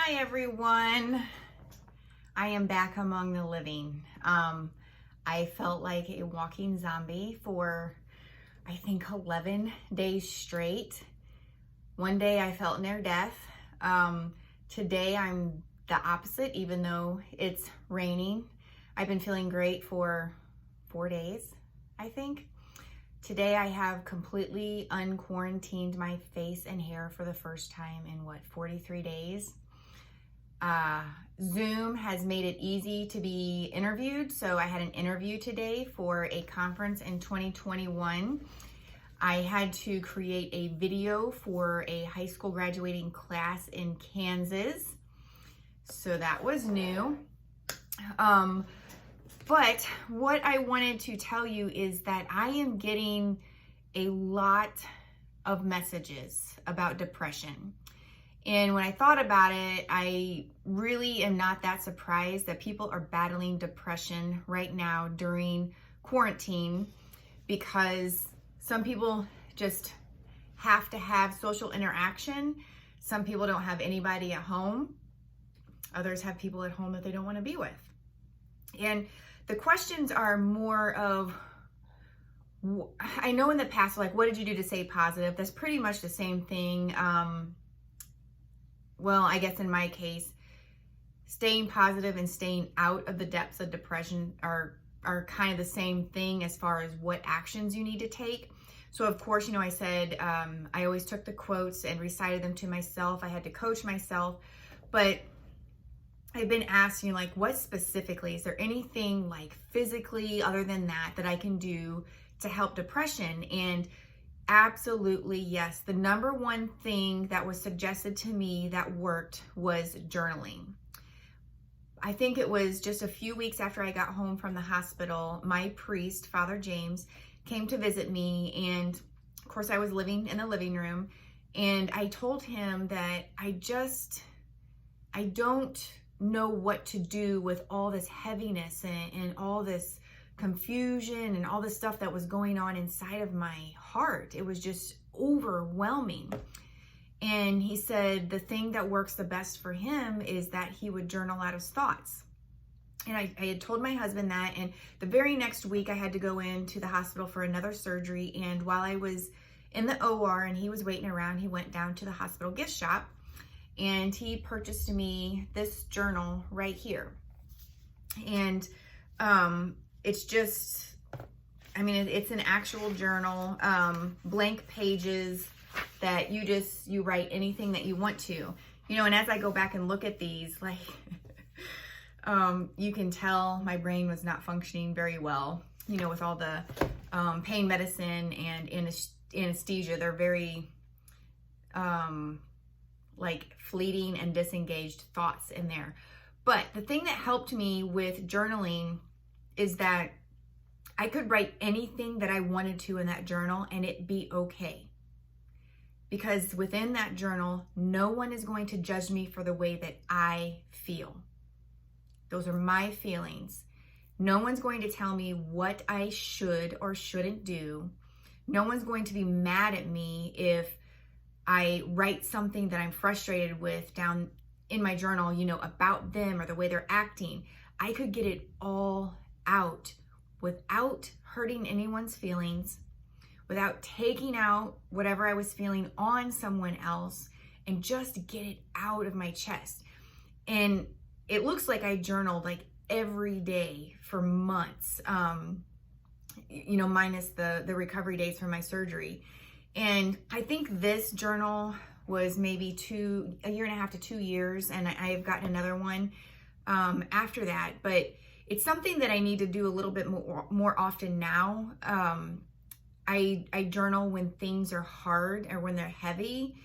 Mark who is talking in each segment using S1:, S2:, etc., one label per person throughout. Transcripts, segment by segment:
S1: Hi everyone. I am back among the living. I felt like a walking zombie for I think 11 days straight. One day I felt near death. Today I'm the opposite, even though it's raining. I've been feeling great for 4 days, I think. Today I have completely unquarantined my face and hair for the first time in 43 days. Zoom has made it easy to be interviewed. So I had an interview today for a conference in 2021. I had to create a video for a high school graduating class in Kansas. So that was new. But what I wanted to tell you is that I am getting a lot of messages about depression. And when I thought about it, I really am not that surprised that people are battling depression right now during quarantine, because some people just have to have social interaction. Some people don't have anybody at home. Others have people at home that they don't want to be with. And the questions are more of, I know in the past, like, what did you do to stay positive? That's pretty much the same thing. Well, I guess in my case, staying positive and staying out of the depths of depression are kind of the same thing as far as what actions you need to take. So of course, I said, I always took the quotes and recited them to myself. I had to coach myself, but I've been asking, like, what specifically, is there anything like physically other than that I can do to help depression? And absolutely, yes. The number one thing that was suggested to me that worked was journaling. I think it was just a few weeks after I got home from the hospital, my priest, Father James, came to visit me. And of course, I was living in the living room. And I told him that I don't know what to do with all this heaviness and all this confusion and all this stuff that was going on inside of my heart. It was just overwhelming. And he said the thing that works the best for him is that he would journal out his thoughts. And I had told my husband that, and the very next week I had to go into the hospital for another surgery. And while I was in the OR and he was waiting around, he went down to the hospital gift shop and he purchased me this journal right here. And it's just, it's an actual journal, blank pages that you write anything that you want to, and as I go back and look at these, like, you can tell my brain was not functioning very well, with all the pain medicine and anesthesia. They're very, like, fleeting and disengaged thoughts in there. But the thing that helped me with journaling is that I could write anything that I wanted to in that journal and it be okay. Because within that journal, no one is going to judge me for the way that I feel. Those are my feelings. No one's going to tell me what I should or shouldn't do. No one's going to be mad at me if I write something that I'm frustrated with down in my journal, about them or the way they're acting. I could get it all out without hurting anyone's feelings, without taking out whatever I was feeling on someone else, and just get it out of my chest. And it looks like I journaled like every day for months, minus the recovery days from my surgery. And I think this journal was maybe a year and a half to 2 years, and I have gotten another one after that. But it's something that I need to do a little bit more often now. I journal when things are hard or when they're heavy.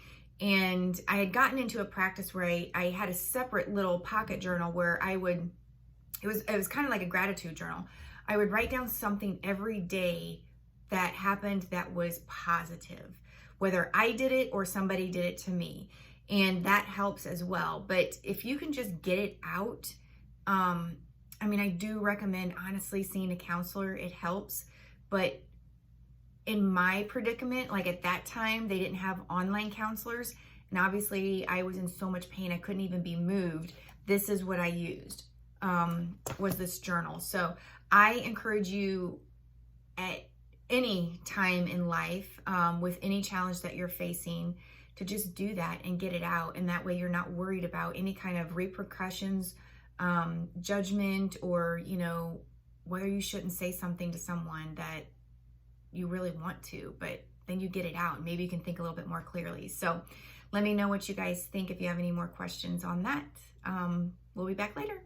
S1: And I had gotten into a practice where I had a separate little pocket journal where it was kind of like a gratitude journal. I would write down something every day that happened that was positive, whether I did it or somebody did it to me. And that helps as well. But if you can just get it out, I do recommend, honestly, seeing a counselor. It helps. But in my predicament, like at that time, they didn't have online counselors. and obviously I was in so much pain I couldn't even be moved, this is what I used, was this journal. So I encourage you at any time in life, with any challenge that you're facing, to just do that and get it out. And that way you're not worried about any kind of repercussions, judgment, or, you know, whether you shouldn't say something to someone that you really want to, but then you get it out and maybe you can think a little bit more clearly. So let me know what you guys think if you have any more questions on that. We'll be back later.